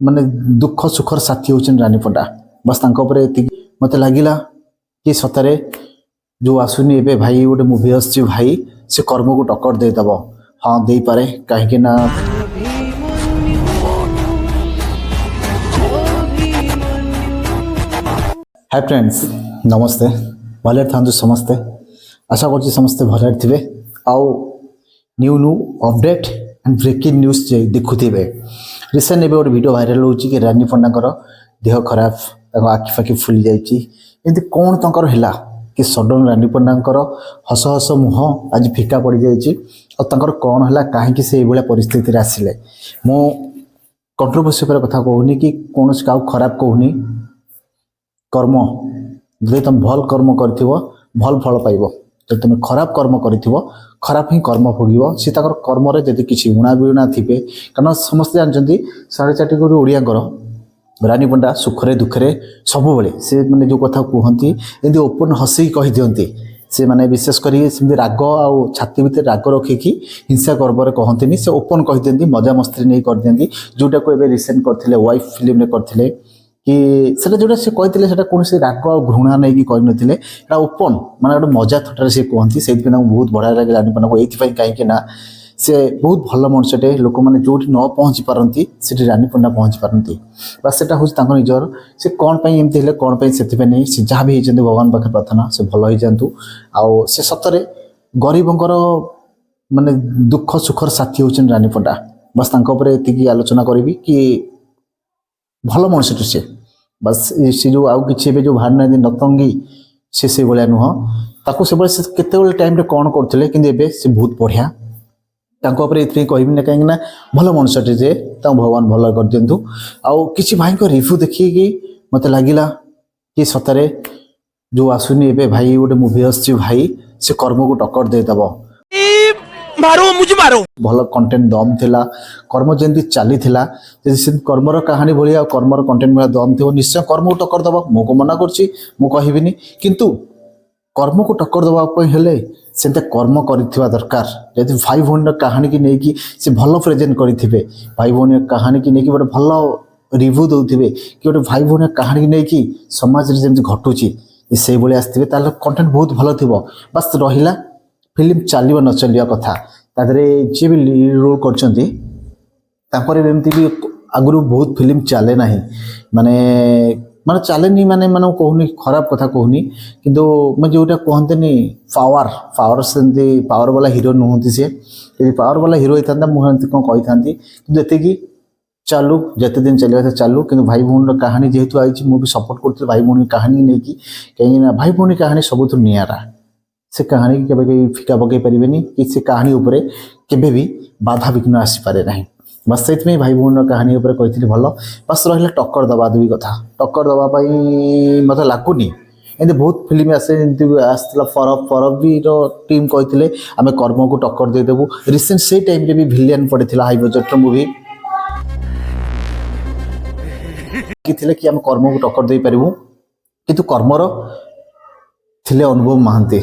माने दुख सुखर साथी होचन रानी पंडा बस तांको ऊपर मते लागिला कि सतरे जो आसुनी एबे भाई गोटे मुवी आसछि भाई से कर्म को टक्कर दे दबो। हाँ दे पारे कहीं ना। हाय फ्रेंड्स नमस्ते भले था समस्ते आशा कर समस्ते भले थे आउ new new update and breaking news देखुवे रिसेंट एवं गोटे वीडियो भाइराल हो कि रानी पंडा देह खराब आखि फाखि फुली जाती कौन तंकर है कि सडन रानी पंडा हस हस मुह आज फिका पड़ जाकर कौन है कहीं से परिस्थिति आसिले मो कंट्रोवर्सी कथा कहूनी कि कौन क्या खराब कहूनी कर्म जो तुम भल कर्म कर भल फल पाइब जो तुम खराब कर्म कर खराब ही कर्म भोग सी कर्म जब किसी उणा विणा थे कारण समस्ते जानते 4.5 कोटी ओडिया रानी पंडा सुखरे दुखरे सब से मैंने जो कथा कहती एमती ओपन हसी कही दिखती से मैंने विशेष कर राग आउ छाती भितर राग रखिकी हिंसा कर्म कहते से ओपन कही दिखती मजा मस्ती नहीं कर दिखती जोटा को रिसेंट करते वाइफ फिल्म करते कि सेटा जोटा से कहते कौन से राग आ घृणा नहीं कहते ओपन माने गोटे मजा थटार से कहती से बहुत बढ़िया लगे रानी पंडा को ये कहीं ना से बहुत भल मनुष्यटे लोक मैंने जो न पहुँची पारती से रानी पंडा पहुँची पारती बस से हूँ निजर से कौन एमती है कौन से नहीं से जहाँ भी होती भगवान पाखे प्रार्थना से भल हो जातु आउ से सतरे गरीबंकर माने दुख सुखर साथी होचन रानी पंडा बस ये आलोचना करी कि भल मनुष्यटे से बस से जो आउ कि जो बाहर ना नतंगी से भाया नुह ताकू से केते टाइम कौन करते कि से बहुत बढ़िया ये कहबी ना कहीं भल मनुष्यटे जे भगवान भल कर दिंतु आउ कि भाई रिव्यू देखिए मत लगिला कि सतरे जो आसुनी एबे भाई गोटे मुवी आसछि भाई से कर्म को टक्कर दे दबो मारो मुझे मारो भल कंटेंट दम थिला कर्म जंती चली थिला जैसे कर्मर कहानी भलिया कर्मर कंटेंट भलिया दम थो निश्चय कर्म को टक्कर दबो मो को मना करछि मो कहबिनी किंतु कर्म को टक्कर दबा हेले से कर्म करिथिबा दरकार जदि भाई भौणी कहानी की नहीं से भल प्रेजेंट करिथिबे भाई भौणी कहानी की नहीं गोटे भल रिव्यू दउथिबे कि गोटे भाई भौणी कहानी की नहीं समाज रे जेमति घटुची से भली आस्थिबे ताले कंटेंट बहुत भल थिबो बस रहिला फिल्म चलिबो न चलिया कथा तादरे जे भी रोल करचंती तापर एमती भी आगु बहुत फिल्म चले नहीं माने माने चलेनी माने माने कहूनी खराब कथा कहूनी किंतु मैं जोटा कहते पावर पावर से पावर वाला हीरो नुहति सी यदि पावर वाला हीरो होता मुझे कौन कही था कि ये चालू जिते दिन चलिए चालू कि भाई भौणी कहानी जेहेतु आई मुझे सपोर्ट करती भाई भौणी कहानी नहीं कि कहीं भाई भौणी कहानी सबुठ निरा से कहानी के फिका पकई पारे कि से कहानी उपरे केबे भी बाधा विघ्न आसीपे ना बस से भाई भौणी कहानी उपर कही भल बस रहा टक्कर दबा दुई कथा टक्कर दवाई मत लगुनि एमती बहुत फिल्म आसे आसला फरब फरब भी टीम कहते आम कर्म को टक्कर देदेबू रिसेंट से टाइम रे भी भिलियन पड़ता हाई बजेट मूवी कि आम कर्म को टक्कर दे पारू किंतु कर्मर थिले अनुभव महांती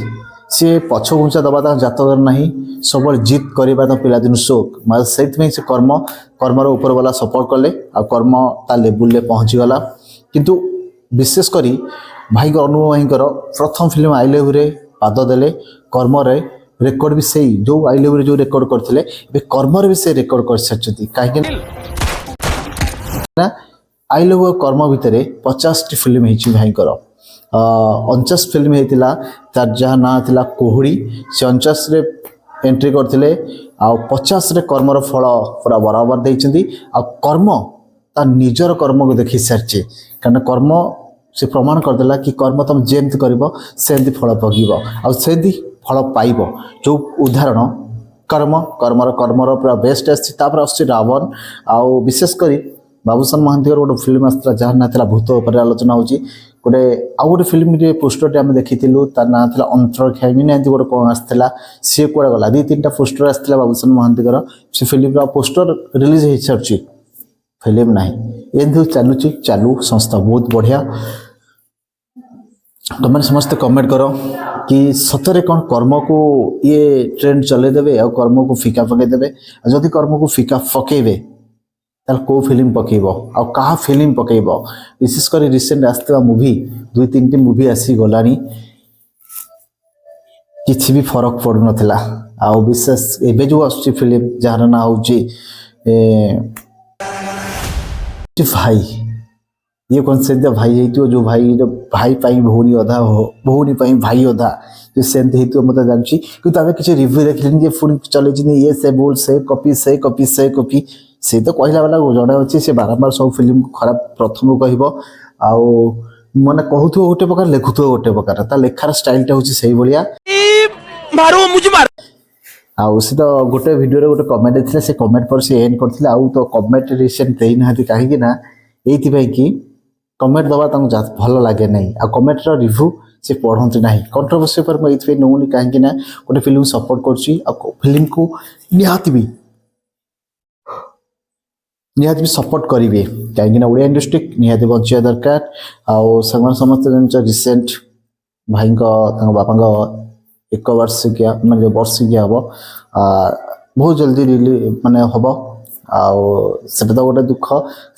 सी पछ घुंचा दबा जातक ना सब जिद करवा पिलादिन शोक से कर्म कर्मर ऊपर वाला सपोर्ट कले आ कर्म ता लेवल ले पहुँची गला किंतु विशेष करी भाई अनुभव भाई प्रथम फिल्म आई लव रे पाद देले कर्म रे रेकर्ड भी सही जो आई लव रे जो रेकर्ड करथिले बे कर्म रे भी से रेकर्ड कर सचती काहे ना आई लव कर्म भितर 50 टी फिल्म हिची भाई 49 फिल्म होता तार जहाँ ना था कोहड़ी से 49 रे एंट्री करते आ 50 रे कर्मर फल पूरा बराबर देती आ कर्म ता निजर कर्म को देखी सारी कारण कर्म से प्रमाण करदेला कि कर्म तुम जेमती कर सेमती फल पगीब आमती फल पाइब जो उदाहरण कर्म कर्मर कर्मर पूरा बेस्ट आस रावण आउ विशेषकर बाबूसान महांती गोटे फिल्म आसला जहाँ ना था भूत उपर आलोचना होची गोटे आउ गोटे फिल्म पोस्टर आम देखी तार ना था अंतर खेमी एमती गोटे कौन आसाला सी कौड़ा गला 2-3टा पोस्टर आसाला बाबूसान महांती से फिल्म पोस्टर रिलीज हो सारी फिल्म ना एमती चलुची चालू संस्था बहुत बढ़िया तुम समस्ते कमेंट कर कि सतरे कौन कर्म को ये ट्रेंड चलेदेवे आ कर्म को फिका पकईदे जदि कर्म को फिका पकईबे ତାହେଲେ କେଉଁ ଫିଲ୍ମ ପକେଇବ ଆଉ କାହା ଫିଲ୍ମ ପକେଇବ। ବିଶେଷ କରି ରିସେଣ୍ଟ ଆସିଥିବା ମୁଭି 2-3ଟି ମୁଭି ଆସିଗଲାଣି, କିଛି ବି ଫରକ ପଡ଼ୁନଥିଲା। ଆଉ ବିଶେଷ ଏବେ ଯେଉଁ ଆସୁଛି ଫିଲ୍ମ ଯାହାର ନାଁ ହେଉଛି ଭାଇ, ଇଏ କ'ଣ ସେମିତିଆ ଭାଇ ହେଇଥିବ ଯେଉଁ ଭାଇ ପାଇଁ ଭଉଣୀ ଅଧା, ଭଉଣୀ ପାଇଁ ଭାଇ ଅଧା, ଯେ ସେମିତି ହେଇଥିବ ମୋତେ ଜାଣିଛି। କିନ୍ତୁ ଆମେ କିଛି ରିଭ୍ୟୁ ଦେଖିଲେନି ଯେ ପୁଣି ଚଲେଇଛନ୍ତି ଇଏ ସେ ବୋଲ ସେ କପି ସେ କପି ସେ କପି। ସେ ତ କହିଲା ବାଲା ଜଣେ ଅଛି, ସେ ବାରମ୍ବାର ସବୁ ଫିଲ୍ମକୁ ଖରାପ ପ୍ରଥମରୁ କହିବ, ଆଉ ମାନେ କହୁଥିବ ଗୋଟେ ପ୍ରକାର ଲେଖୁଥିବ ଗୋଟେ ପ୍ରକାର, ତା ଲେଖାର ଷ୍ଟାଇଲଟା ହେଉଛି ସେଇଭଳିଆ। मारो मुझे मारो। ଆଉ ସେ ତ ଗୋଟେ ଭିଡ଼ିଓରେ ଗୋଟେ କମେଣ୍ଟ ଥିଲା, ସେ କମେଣ୍ଟ ପରେ ସେ ଏଣ୍ଡ କରିଥିଲେ। ଆଉ ତ କମେଣ୍ଟ ରିସେଣ୍ଟ ଦେଇନାହାନ୍ତି, କାହିଁକି ନା ଏଇଥିପାଇଁ କି କମେଣ୍ଟ ଦେବା ତାଙ୍କୁ ଭଲ ଲାଗେ ନାହିଁ, ଆଉ କମେଣ୍ଟର ରିଭ୍ୟୁ ସେ ପଢ଼ନ୍ତି ନାହିଁ। କଣ୍ଟ୍ରୋଭର୍ସି ଉପରେ ମୁଁ ଏଇଥିପାଇଁ ନେଉନି, କାହିଁକି ନା ଗୋଟେ ଫିଲ୍ମ ସପୋର୍ଟ କରୁଛି, ଆଉ ଫିଲ୍ମକୁ ନିହାତି ବି ସପୋର୍ଟ କରିବେ, କାହିଁକି ନା ଓଡ଼ିଆ ଇଣ୍ଡଷ୍ଟ୍ରି ନିହାତି ବଞ୍ଚିବା ଦରକାର। ଆଉ ସେମାନେ ସମସ୍ତେ ଜାଣିଛ ରିସେଣ୍ଟ ଭାଇଙ୍କ ତାଙ୍କ ବାପାଙ୍କ 1 ବାର୍ଷିକୀୟା ମାନେ ବର୍ଷିକିଆ ହେବ, ବହୁତ ଜଲ୍ଦି ମାନେ ହେବ। ଆଉ ସେଟା ତ ଗୋଟେ ଦୁଃଖ।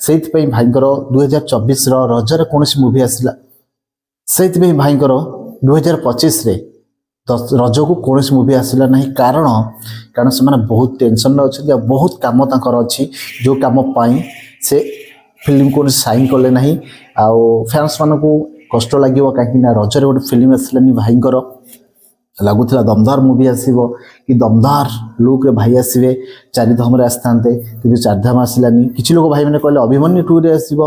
ସେଇଥିପାଇଁ ଭାଇଙ୍କର 2024ର ରଜରେ କୌଣସି ମୁଭି ଆସିଲା, ସେଇଥିପାଇଁ ଭାଇଙ୍କର 2025ରେ ରଜକୁ କୌଣସି ମୁଭି ଆସିଲା ନାହିଁ। କାରଣ ସେମାନେ ବହୁତ ଟେନସନ୍ରେ ଅଛନ୍ତି, ଆଉ ବହୁତ କାମ ତାଙ୍କର ଅଛି, ଯେଉଁ କାମ ପାଇଁ ସେ ଫିଲ୍ମ କୌଣସି ସାଇନ୍ କଲେ ନାହିଁ। ଆଉ ଫ୍ୟାନ୍ସମାନଙ୍କୁ କଷ୍ଟ ଲାଗିବ, କାହିଁକି ନା ରଜରେ ଗୋଟେ ଫିଲ୍ମ ଆସିଲାନି ଭାଇଙ୍କର, ଲାଗୁଥିଲା ଦମଦାର ମୁଭି ଆସିବ କି ଦମଦାର ଲୁକ୍ରେ ଭାଇ ଆସିବେ, ଚାରିଧାମରେ ଆସିଥାନ୍ତେ, କିନ୍ତୁ ଚାରିଧାମ ଆସିଲାନି। କିଛି ଲୋକ ଭାଇମାନେ କହିଲେ ଅଭିମନ୍ୟୁ 2ରେ ଆସିବ,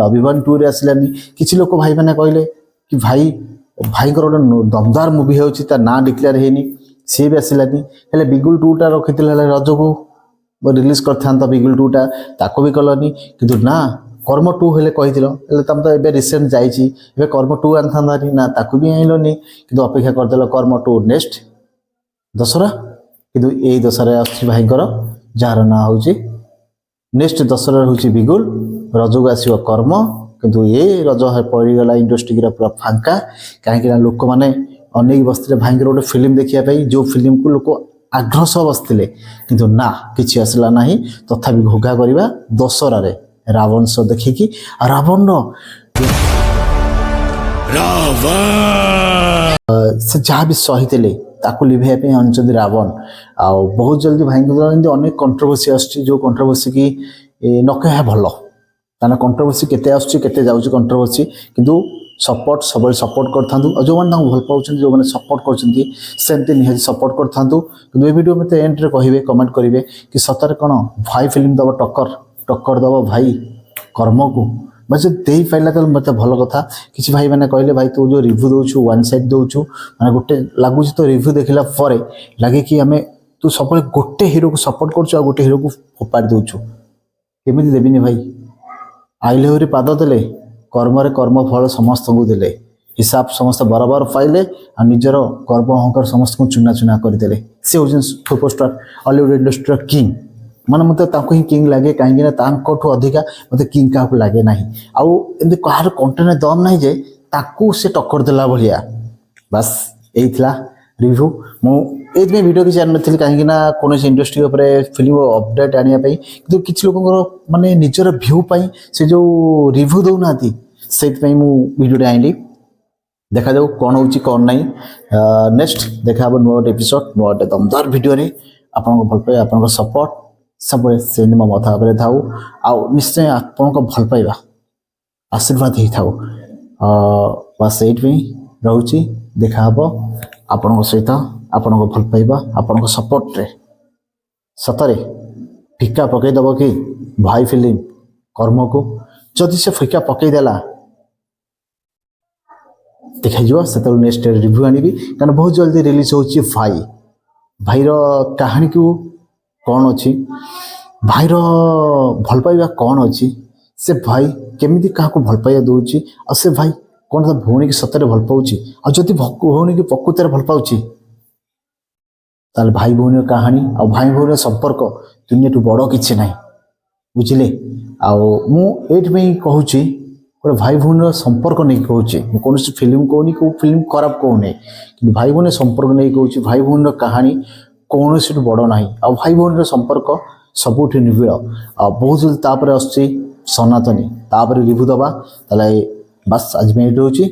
ଅଭିମନ୍ୟୁ 2ରେ ଆସିଲାନି। କିଛି ଲୋକ ଭାଇମାନେ କହିଲେ କି ଭାଇଙ୍କର ଗୋଟେ ଦମଦାର ମୁଭି ହେଉଛି, ତା ନାଁ ଡିକ୍ଲେୟାର ହେଇନି, ସିଏ ବି ଆସିଲାନି। ହେଲେ ବିଗୁଲ 2ଟା ରଖିଥିଲେ, ହେଲେ ରଜକୁ ରିଲିଜ୍ କରିଥାନ୍ତ ବିଗୁଲ 2ଟା, ତାକୁ ବି କଲନି। କିନ୍ତୁ ନା କର୍ମ 2 ହେଲେ କହିଥିଲ, ହେଲେ ତମେ ତ ଏବେ ରିସେଣ୍ଟ ଯାଇଛି, ଏବେ କର୍ମ 2 ଆଣିଥାନ୍ତାନି, ନା ତାକୁ ବି ଆଣିଲନି, କିନ୍ତୁ ଅପେକ୍ଷା କରିଦେଲ କର୍ମ 2 ନେକ୍ସଟ ଦଶହରା। କିନ୍ତୁ ଏଇ ଦଶହରା ଆସୁଛି ଭାଇଙ୍କର, ଯାହାର ନାଁ ହେଉଛି ନେକ୍ସଟ ଦଶହରା ହେଉଛି ବିଗୁଲ, ରଜକୁ ଆସିବ କର୍ମ। କିନ୍ତୁ ଏ ରଜ ପଡ଼ିଗଲା ଇଣ୍ଡଷ୍ଟ୍ରିର ପୁରା ଫାଙ୍କା, କାହିଁକି ନା ଲୋକମାନେ ଅନେଇକି ବସିଥିଲେ ଭାଇଙ୍କର ଗୋଟେ ଫିଲ୍ମ ଦେଖିବା ପାଇଁ, ଯେଉଁ ଫିଲ୍ମକୁ ଲୋକ ଆଗ୍ରହ ସହ ବସିଥିଲେ। କିନ୍ତୁ ନା କିଛି ଆସିଲା ନାହିଁ। ତଥାପି ଘୋଘା କରିବା ଦଶହରାରେ ରାବଣ ସହ ଦେଖିକି, ରାବଣର ସେ ଯାହା ବି ସହିଥିଲେ ତାକୁ ଲିଭେଇବା ପାଇଁ ଆଣିଛନ୍ତି ରାବଣ। ଆଉ ବହୁତ ଜଲ୍ଦି ଭାଇଙ୍କ ଦ୍ୱାରା ଏମିତି ଅନେକ କଣ୍ଟ୍ରୋଭର୍ସି ଆସୁଛି, ଯେଉଁ କଣ୍ଟ୍ରୋଭର୍ସି କି ନ କହିବା ଭଲ, କାରଣ କଣ୍ଟ୍ରୋଭର୍ସି କେତେ ଆସୁଛି କେତେ ଯାଉଛି କଣ୍ଟ୍ରୋଭର୍ସି। କିନ୍ତୁ ସବୁବେଳେ ସପୋର୍ଟ କରିଥାନ୍ତୁ, ଆଉ ଯେଉଁମାନେ ତାଙ୍କୁ ଭଲ ପାଉଛନ୍ତି, ଯେଉଁମାନେ ସପୋର୍ଟ କରୁଛନ୍ତି, ସେମିତି ନିହାତି ସପୋର୍ଟ କରିଥାନ୍ତୁ। କିନ୍ତୁ ଏ ଭିଡ଼ିଓ ମୋତେ ଏଣ୍ଡରେ କହିବେ, କମେଣ୍ଟ କରିବେ କି ସତରେ କ'ଣ ଭାଇ ଫିଲ୍ମ ଦେବ ଟକ୍କର ଦେବ ଭାଇ କର୍ମକୁ। ମାନେ ଯଦି ଦେଇପାରିଲା ତାହେଲେ ମୋତେ ଭଲ କଥା। କିଛି ଭାଇମାନେ କହିଲେ ଭାଇ ତୁ ଯେଉଁ ରିଭ୍ୟୁ ଦେଉଛୁ ୱାନ୍ ସାଇଡ଼୍ ଦେଉଛୁ, ମାନେ ଗୋଟେ ଲାଗୁଛି ତ ରିଭ୍ୟୁ ଦେଖିଲା ପରେ ଲାଗେ କି ତୁ ସବୁବେଳେ ଗୋଟେ ହିରୋକୁ ସପୋର୍ଟ କରୁଛୁ ଆଉ ଗୋଟେ ହିରୋକୁ ଫୋପାଡ଼ି ଦେଉଛୁ। କେମିତି ଦେବିନି ଭାଇ? ଆଇଲେହୁରି ପାଦ ଦେଲେ, କର୍ମରେ କର୍ମଫଳ ସମସ୍ତଙ୍କୁ ଦେଲେ, ହିସାବ ସମସ୍ତେ ବରାବର ପାଇଲେ, ଆଉ ନିଜର ଗର୍ବ ଅହଙ୍କାର ସମସ୍ତଙ୍କୁ ଚୁନା ଚୁନା କରିଦେଲେ। ସେ ହେଉଛନ୍ତି ସୁପରଷ୍ଟାର, ଅଲିଉଡ଼ ଇଣ୍ଡଷ୍ଟ୍ରିର କିଙ୍ଗ। ମାନେ ମୋତେ ତାଙ୍କୁ ହିଁ କିଙ୍ଗ ଲାଗେ, କାହିଁକିନା ତାଙ୍କଠୁ ଅଧିକା ମୋତେ କିଙ୍ଗ କାହାକୁ ଲାଗେ ନାହିଁ। ଆଉ ଏମିତି କାହାର କଣ୍ଟେଣ୍ଟ ଦମ୍ ନାହିଁ ଯେ ତାକୁ ସେ ଟକ୍କର ଦେଲା ଭଳିଆ। ବାସ୍ ଏଇ ଥିଲା ରିଭ୍ୟୁ। ମୁଁ ଏଇଥିପାଇଁ ଭିଡ଼ିଓ କିଛି ଆଣିନଥିଲି, କାହିଁକି ନା କୌଣସି ଇଣ୍ଡଷ୍ଟ୍ରି ଉପରେ ଫିଲ୍ମ ଅପଡ଼େଟ୍ ଆଣିବା ପାଇଁ। କିନ୍ତୁ କିଛି ଲୋକଙ୍କର ମାନେ ନିଜର ଭ୍ୟୁ ପାଇଁ ସେ ଯେଉଁ ରିଭ୍ୟୁ ଦେଉନାହାନ୍ତି, ସେଇଥିପାଇଁ ମୁଁ ଭିଡ଼ିଓଟି ଆଣିଲି। ଦେଖାଯାଉ କ'ଣ ହେଉଛି କ'ଣ ନାହିଁ। ନେକ୍ସଟ ଦେଖାହେବ ନୂଆ ଗୋଟେ ଏପିସୋଡ଼, ନୂଆ ଗୋଟେ ଦମଦାର ଭିଡ଼ିଓରେ। ଆପଣଙ୍କ ଭଲ ପାଇବା, ଆପଣଙ୍କ ସପୋର୍ଟ ସବୁବେଳେ ସେମିତି ମୋ ମଥା ଉପରେ ଥାଉ, ଆଉ ନିଶ୍ଚୟ ଆପଣଙ୍କ ଭଲ ପାଇବା ଆଶୀର୍ବାଦ ହେଇଥାଉ। ବାସ୍ ସେଇଥିପାଇଁ ରହୁଛି। ଦେଖାହେବ ଆପଣଙ୍କ ସହିତ, ଆପଣଙ୍କ ଭଲ ପାଇବା, ଆପଣଙ୍କ ସପୋର୍ଟରେ। ସତରେ ଫିକା ପକାଇଦେବ କି ଭାଇ ଫିଲ୍ମ କର୍ମକୁ? ଯଦି ସେ ଫିକା ପକାଇଦେଲା ଦେଖାଯିବ, ସେତେବେଳେ ନେକ୍ସଟ ରିଭ୍ୟୁ ଆଣିବି। କାରଣ ବହୁତ ଜଲ୍ଦି ରିଲିଜ୍ ହେଉଛି ଭାଇର କାହାଣୀକୁ କ'ଣ ଅଛି, ଭାଇର ଭଲ ପାଇବା କ'ଣ ଅଛି, ସେ ଭାଇ କେମିତି କାହାକୁ ଭଲ ପାଇବା ଦେଉଛି, ଆଉ ସେ ଭାଇ କ'ଣ ତା ଭଉଣୀକି ସତରେ ଭଲ ପାଉଛି, ଆଉ ଯଦି ଭଉଣୀକି ପ୍ରକୃତରେ ଭଲ ପାଉଛି ତାହେଲେ ଭାଇ ଭଉଣୀର କାହାଣୀ ଆଉ ଭାଇ ଭଉଣୀର ସମ୍ପର୍କ ଦୁନିଆଠୁ ବଡ଼ କିଛି ନାହିଁ, ବୁଝିଲେ? ଆଉ ମୁଁ ଏଇଥିପାଇଁ କହୁଛି, ଗୋଟେ ଭାଇ ଭଉଣୀର ସମ୍ପର୍କ ନେଇକି କହୁଛି, ମୁଁ କୌଣସି ଫିଲ୍ମ କହୁନି, କେଉଁ ଫିଲ୍ମ ଖରାପ କହୁନି, କିନ୍ତୁ ଭାଇ ଭଉଣୀ ସମ୍ପର୍କ ନେଇକି କହୁଛି। ଭାଇ ଭଉଣୀର କାହାଣୀ କୌଣସିଠୁ ବଡ଼ ନାହିଁ, ଆଉ ଭାଇ ଭଉଣୀର ସମ୍ପର୍କ ସବୁଠି ନିବିଡ଼ ଆଉ ବହୁତ ଜଲ୍ଦି ତାପରେ ଆସୁଛି ସନାତନୀ ତାପରେ ରିଭ୍ୟୁ ଦେବା। ତାହେଲେ ବାସ୍ ଆଜି ପାଇଁ ଏଇଠି ହେଉଛି।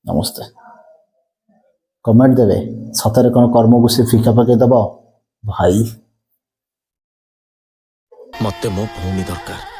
ନମସ୍ତେ। କମେଣ୍ଟ ଦେବେ ସତରେ କ'ଣ କର୍ମକୁ ସେ ଫିକା ପକାଇ ଦେବ ଭାଇ। ମତେ ମୋ ଭଉଣୀ ଦରକାର।